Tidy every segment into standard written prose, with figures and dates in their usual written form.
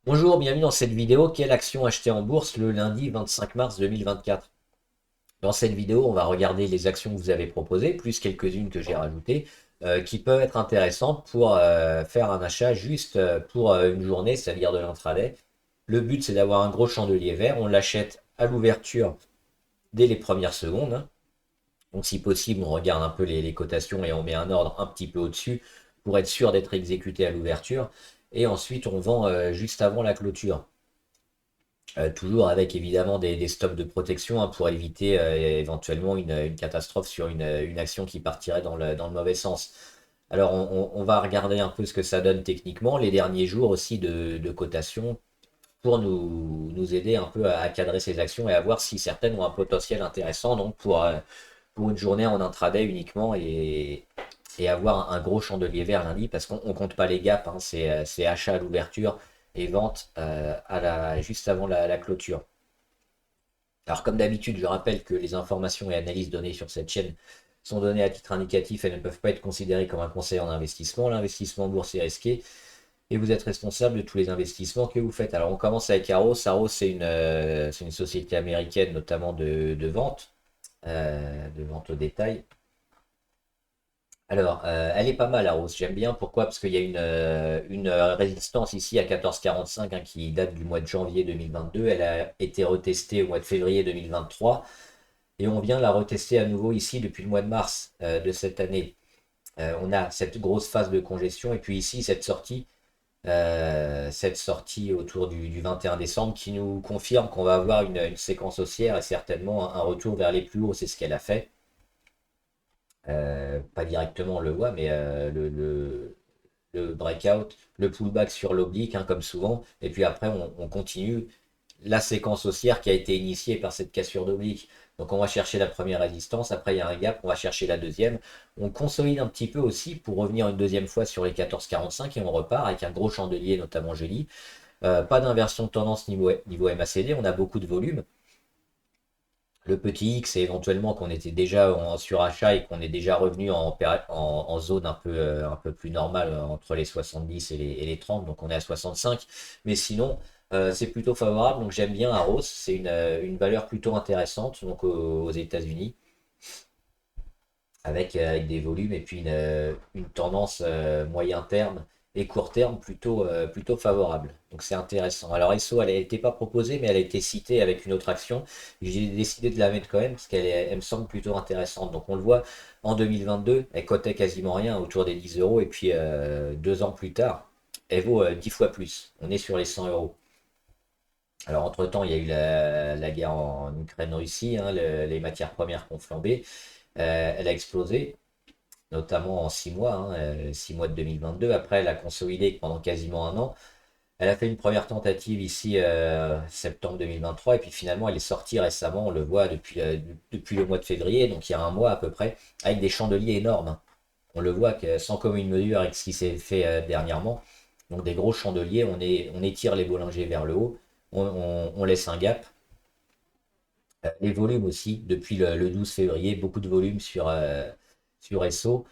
Bonjour, bienvenue dans cette vidéo. Quelle action acheter en bourse le lundi 25 mars 2024? Dans cette vidéo, on va regarder les actions que vous avez proposées, plus quelques-unes que j'ai rajoutées, qui peuvent être intéressantes pour faire un achat juste pour une journée, c'est-à-dire de l'intraday. Le but, c'est d'avoir un gros chandelier vert. On l'achète à l'ouverture dès les premières secondes, hein. Donc, si possible, on regarde un peu les cotations et on met un ordre un petit peu au-dessus pour être sûr d'être exécuté à l'ouverture. Et ensuite, on vend juste avant la clôture. Toujours avec évidemment des stops de protection, hein, pour éviter éventuellement une catastrophe sur une action qui partirait dans le mauvais sens. Alors on va regarder un peu ce que ça donne techniquement, les derniers jours aussi de cotation, pour nous aider un peu à cadrer ces actions et à voir si certaines ont un potentiel intéressant, donc pour une journée en intraday uniquement, et avoir un gros chandelier vert lundi, parce qu'on ne compte pas les gaps, hein, c'est achat à l'ouverture et vente juste avant la clôture. Alors comme d'habitude, je rappelle que les informations et analyses données sur cette chaîne sont données à titre indicatif et ne peuvent pas être considérées comme un conseil en investissement. L'investissement en bourse est risqué et vous êtes responsable de tous les investissements que vous faites. Alors on commence avec Aros. Aros, c'est une société américaine, notamment de vente au détail. Alors, elle est pas mal, la rose. J'aime bien. Pourquoi? Parce qu'il y a une résistance ici à 14,45, hein, qui date du mois de janvier 2022. Elle a été retestée au mois de février 2023. Et on vient la retester à nouveau ici depuis le mois de mars de cette année. On a cette grosse phase de congestion. Et puis ici, cette sortie autour du 21 décembre qui nous confirme qu'on va avoir une séquence haussière et certainement un retour vers les plus hauts. C'est ce qu'elle a fait. Pas directement on le voit, mais le breakout, le pullback sur l'oblique, hein, comme souvent, et puis après on continue la séquence haussière qui a été initiée par cette cassure d'oblique. Donc on va chercher la première résistance, après il y a un gap, on va chercher la deuxième. On consolide un petit peu aussi pour revenir une deuxième fois sur les 14,45 et on repart avec un gros chandelier, notamment jeudi. Pas d'inversion de tendance niveau MACD, on a beaucoup de volume. Le petit X, c'est éventuellement qu'on était déjà en surachat et qu'on est déjà revenu en zone un peu plus normale, entre les 70 et les 30, donc on est à 65. Mais sinon, c'est plutôt favorable, donc j'aime bien Aros, c'est une valeur plutôt intéressante donc aux États-Unis, avec des volumes et puis une tendance moyen terme et court terme plutôt favorable. Donc c'est intéressant. Alors SO, elle n'était pas proposée, mais elle a été citée avec une autre action. J'ai décidé de la mettre quand même parce elle me semble plutôt intéressante. Donc on le voit en 2022, elle cotait quasiment rien, autour des 10 euros, et puis 2 ans plus tard, elle vaut 10 fois plus. On est sur les 100 euros. Alors entre-temps, il y a eu la guerre en Ukraine-Russie, hein, les matières premières qui ont flambé. Elle a explosé, notamment en 6 mois, hein, 6 mois de 2022. Après, elle a consolidé pendant quasiment un an. Elle a fait une première tentative ici, septembre 2023, et puis finalement, elle est sortie récemment, on le voit depuis le mois de février, donc il y a un mois à peu près, avec des chandeliers énormes, hein. On le voit que, sans commune mesure avec ce qui s'est fait dernièrement. Donc des gros chandeliers, on étire les Bollinger vers le haut, on laisse un gap. Les volumes aussi, depuis le 12 février, beaucoup de volumes sur SO.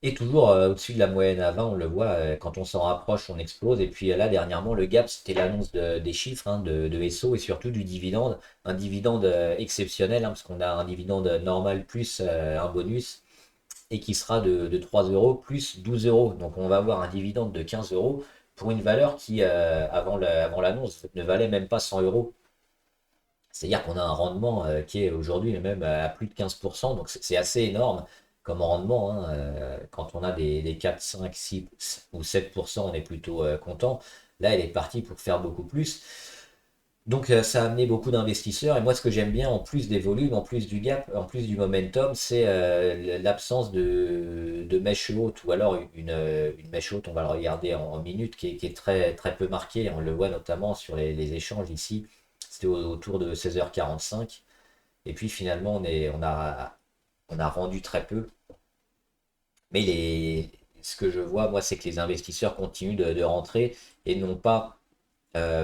Et toujours au-dessus de la moyenne à 20, on le voit, quand on s'en rapproche, on explose. Et puis là, dernièrement, le gap, c'était l'annonce des chiffres, hein, de SO et surtout du dividende. Un dividende exceptionnel, hein, parce qu'on a un dividende normal plus un bonus, et qui sera de 3 euros plus 12 euros. Donc on va avoir un dividende de 15 euros pour une valeur qui, avant l'annonce, ne valait même pas 100 euros. C'est-à-dire qu'on a un rendement qui est aujourd'hui même à plus de 15%, donc c'est assez énorme comme rendement, hein. Quand on a des 4, 5, 6 ou 7%, on est plutôt content. Là, elle est partie pour faire beaucoup plus. Donc ça a amené beaucoup d'investisseurs. Et moi, ce que j'aime bien, en plus des volumes, en plus du gap, en plus du momentum, c'est l'absence de mèche haute, ou alors une mèche haute, on va le regarder en minutes, qui est très, très peu marquée. On le voit notamment sur les échanges ici. C'était autour de 16h45. Et puis finalement, on a rendu très peu. Mais ce que je vois, moi, c'est que les investisseurs continuent de rentrer et non pas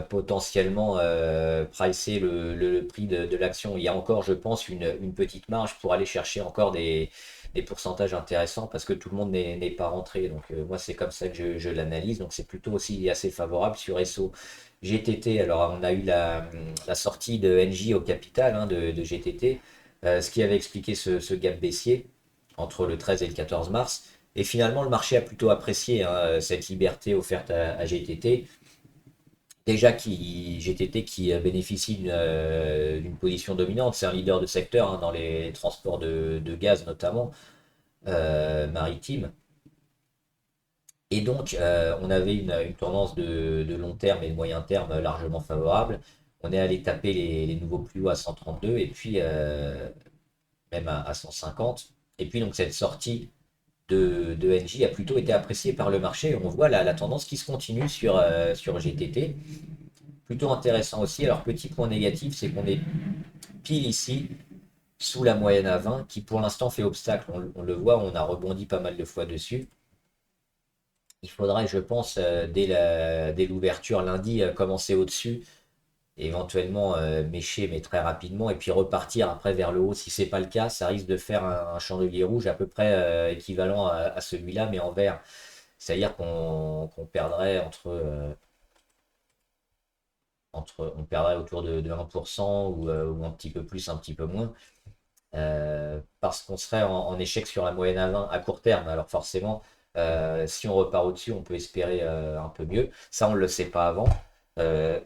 potentiellement pricer le prix de l'action. Il y a encore, je pense, une petite marge pour aller chercher encore des pourcentages intéressants parce que tout le monde n'est pas rentré. Donc moi, c'est comme ça que je l'analyse. Donc c'est plutôt aussi assez favorable sur SO. GTT, alors on a eu la sortie de NJ au capital de GTT, ce qui avait expliqué ce gap baissier entre le 13 et le 14 mars. Et finalement, le marché a plutôt apprécié cette liberté offerte à GTT. Déjà, GTT qui bénéficie d'une position dominante, c'est un leader de secteur dans les transports de gaz notamment, maritime. Et donc, on avait une tendance de long terme et de moyen terme largement favorable. On est allé taper les nouveaux plus hauts à 132 et puis même à 150. Et puis donc cette sortie de NJ a plutôt été appréciée par le marché. On voit la tendance qui se continue sur GTT. Plutôt intéressant aussi. Alors, petit point négatif, c'est qu'on est pile ici, sous la moyenne à 20, qui pour l'instant fait obstacle. On le voit, on a rebondi pas mal de fois dessus. Il faudrait, je pense, dès l'ouverture lundi, commencer au-dessus, et éventuellement mécher, mais très rapidement, et puis repartir après vers le haut. Si c'est pas le cas, ça risque de faire un chandelier rouge à peu près équivalent à celui-là, mais en vert. C'est-à-dire qu'on perdrait on perdrait autour de 1% ou un petit peu plus, un petit peu moins, parce qu'on serait en échec sur la moyenne à 20 à court terme. Alors forcément, si on repart au-dessus, on peut espérer un peu mieux. Ça, on ne le sait pas avant.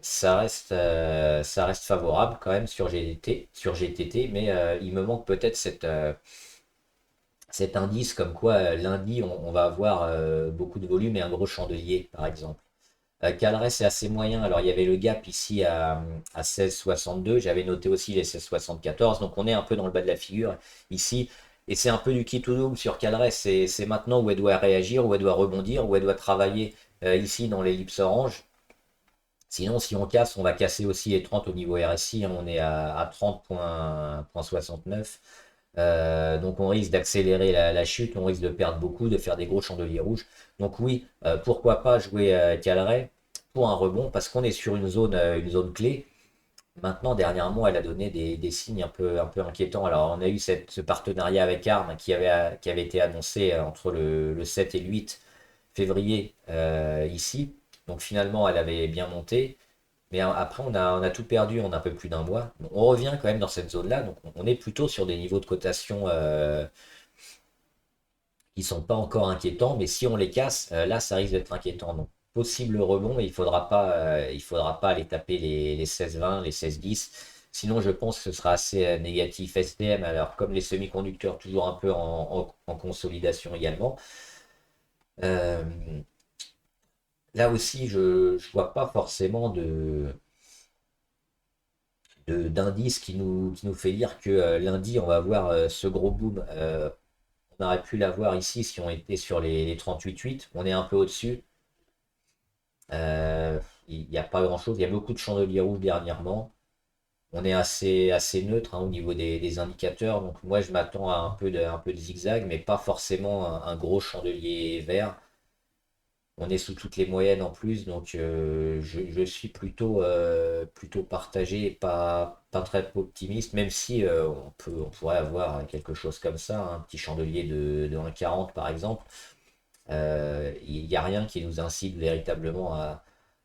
Ça reste favorable quand même sur GTT, mais il me manque peut-être cet indice comme quoi lundi, on va avoir beaucoup de volume et un gros chandelier, par exemple. Calray, c'est assez moyen. Alors, il y avait le gap ici à 16,62. J'avais noté aussi les 16,74. Donc, on est un peu dans le bas de la figure ici. Et c'est un peu du kit to double sur Calray. C'est maintenant où elle doit réagir, où elle doit rebondir, où elle doit travailler ici dans l'ellipse orange. Sinon, si on casse, on va casser aussi les 30 au niveau RSI. On est à 30,69. Donc on risque d'accélérer la chute, on risque de perdre beaucoup, de faire des gros chandeliers rouges. Donc oui, pourquoi pas jouer Calray pour un rebond, parce qu'on est sur une zone clé. Maintenant, dernièrement, elle a donné des signes un peu inquiétants. Alors on a eu ce partenariat avec ARM qui avait été annoncé entre le 7 et le 8 février ici. Donc finalement, elle avait bien monté. Mais après, on a tout perdu en un peu plus d'un mois. On revient quand même dans cette zone-là. Donc, on est plutôt sur des niveaux de cotation qui sont pas encore inquiétants. Mais si on les casse, là, ça risque d'être inquiétant. Donc, possible rebond, mais il faudra pas aller taper les 16,20, les 16,10. Sinon, je pense que ce sera assez négatif. STM, alors comme les semi-conducteurs, toujours un peu en consolidation également. Euh, Là aussi, je ne vois pas forcément d'indice qui nous fait dire que lundi, on va avoir ce gros boom. On aurait pu l'avoir ici si on était sur les 38,8. On est un peu au-dessus. Il n'y a pas grand-chose. Il y a beaucoup de chandeliers rouges dernièrement. On est assez neutre au niveau des indicateurs. Donc moi, je m'attends à un peu de zigzag, mais pas forcément un gros chandelier vert. On est sous toutes les moyennes en plus, donc je suis plutôt partagé et pas très optimiste, même si on pourrait avoir quelque chose comme ça, un petit chandelier de 1,40 par exemple. Il n'y a rien qui nous incite véritablement à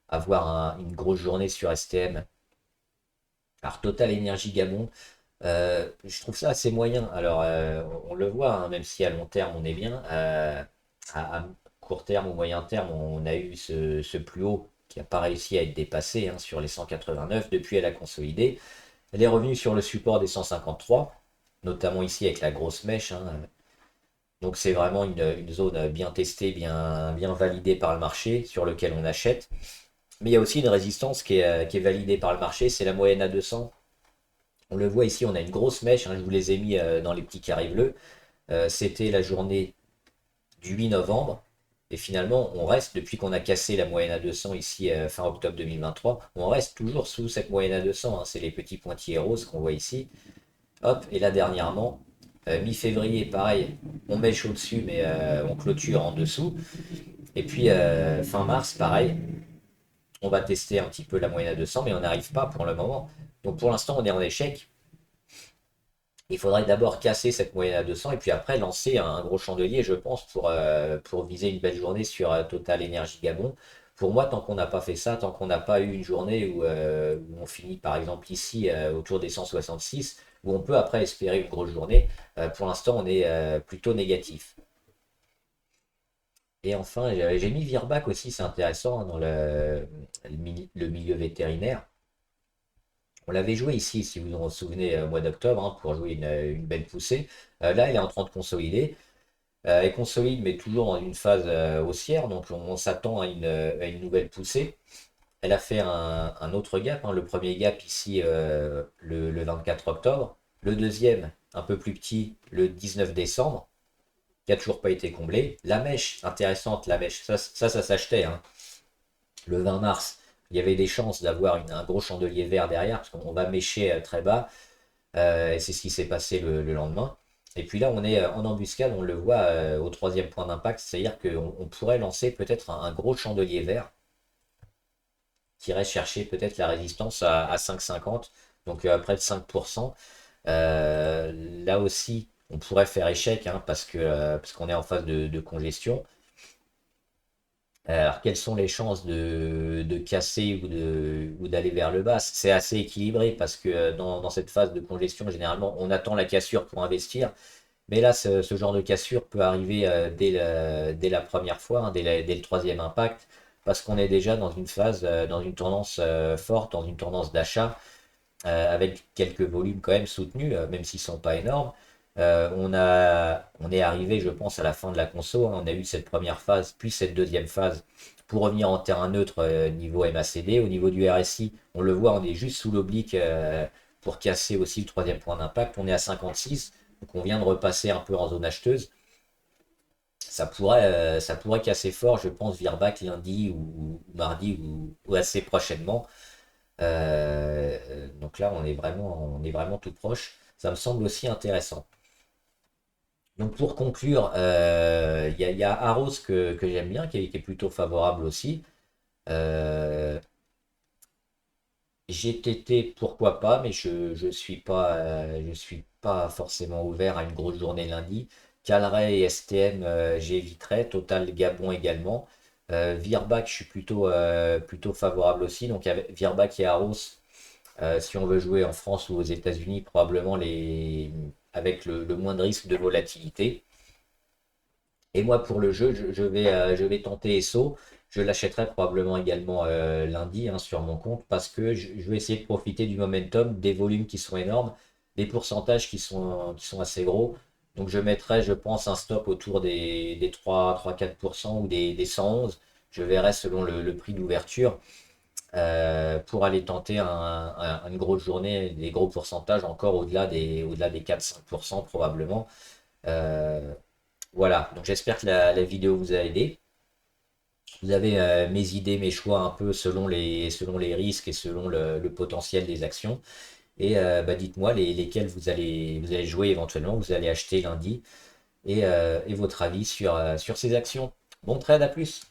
avoir une grosse journée sur STM. Alors Total Energy Gabon, je trouve ça assez moyen. Alors on le voit, même si à long terme on est bien. À court terme ou moyen terme, on a eu ce plus haut qui n'a pas réussi à être dépassé sur les 189. Depuis, elle a consolidé. Elle est revenue sur le support des 153, notamment ici avec la grosse mèche. Donc c'est vraiment une zone bien testée, bien validée par le marché, sur lequel on achète. Mais il y a aussi une résistance qui est validée par le marché, c'est la moyenne à 200. On le voit ici, on a une grosse mèche, je vous les ai mis dans les petits carrés bleus. C'était la journée du 8 novembre. Et finalement, on reste, depuis qu'on a cassé la moyenne à 200 ici fin octobre 2023, on reste toujours sous cette moyenne à 200. C'est les petits pointillés roses qu'on voit ici. Hop, et là dernièrement, mi-février, pareil, on mèche au-dessus, mais on clôture en dessous. Et puis fin mars, pareil, On va tester un petit peu la moyenne à 200, mais on n'arrive pas pour le moment. Donc pour l'instant, on est en échec. Il faudrait d'abord casser cette moyenne à 200 et puis après lancer un gros chandelier, je pense, pour viser une belle journée sur Total Energy Gabon. Pour moi, tant qu'on n'a pas fait ça, tant qu'on n'a pas eu une journée où on finit par exemple ici autour des 166, où on peut après espérer une grosse journée, pour l'instant on est plutôt négatif. Et enfin, j'ai mis Virbac aussi, c'est intéressant, hein, dans le milieu vétérinaire. On l'avait joué ici, si vous vous souvenez, au mois d'octobre, hein, pour jouer une belle poussée. Là, elle est en train de consolider. Elle consolide, mais toujours dans une phase haussière, donc on s'attend à une nouvelle poussée. Elle a fait un autre gap, hein, le premier gap ici le 24 octobre, le deuxième un peu plus petit le 19 décembre, qui a toujours pas été comblé. La mèche, intéressante, la mèche, ça s'achetait, hein. Le 20 mars, il y avait des chances d'avoir un gros chandelier vert derrière, parce qu'on va mêcher très bas. Et c'est ce qui s'est passé le lendemain. Et puis là, on est en embuscade, on le voit au troisième point d'impact, c'est-à-dire qu'on pourrait lancer peut-être un gros chandelier vert qui irait chercher peut-être la résistance à 5,50, donc à près de 5%. Là aussi, on pourrait faire échec, hein, parce qu'on est en phase de congestion. Alors, quelles sont les chances de casser ou d'aller vers le bas? C'est assez équilibré parce que dans cette phase de congestion, généralement, on attend la cassure pour investir. Mais là, ce genre de cassure peut arriver dès la première fois, hein, dès le troisième impact, parce qu'on est déjà dans une phase, dans une tendance forte, dans une tendance d'achat, avec quelques volumes quand même soutenus, même s'ils ne sont pas énormes. On est arrivé, je pense, à la fin de la conso, hein. On a eu cette première phase, puis cette deuxième phase pour revenir en terrain neutre niveau MACD. Au niveau du RSI, on le voit, on est juste sous l'oblique pour casser aussi le troisième point d'impact. On est à 56, donc on vient de repasser un peu en zone acheteuse. Ça pourrait casser fort, je pense, Virbac lundi ou mardi ou assez prochainement. Donc là, on est vraiment tout proche. Ça me semble aussi intéressant. Donc pour conclure, il y a Aros que j'aime bien, qui est plutôt favorable aussi. Euh, GTT, pourquoi pas, mais je suis pas forcément ouvert à une grosse journée lundi. Calray et STM, j'éviterai. Total Gabon également. Virbac, je suis plutôt favorable aussi. Donc avec Virbac et Aros, si on veut jouer en France ou aux États-Unis, probablement avec le moins de risque de volatilité. Et moi, pour le jeu, je vais tenter ESSO. Je l'achèterai probablement également lundi, hein, sur mon compte parce que je vais essayer de profiter du momentum, des volumes qui sont énormes, des pourcentages qui sont assez gros. Donc je mettrai, je pense, un stop autour des 3-4% ou des 111. Je verrai selon le prix d'ouverture pour aller tenter une grosse journée, des gros pourcentages encore au-delà des 4-5% probablement. Euh, voilà, donc j'espère que la vidéo vous a aidé. Vous avez mes idées, mes choix un peu selon les risques et selon le potentiel des actions. Et bah, dites-moi lesquels vous allez jouer éventuellement, vous allez acheter lundi et votre avis sur ces actions. Bon trade, à plus!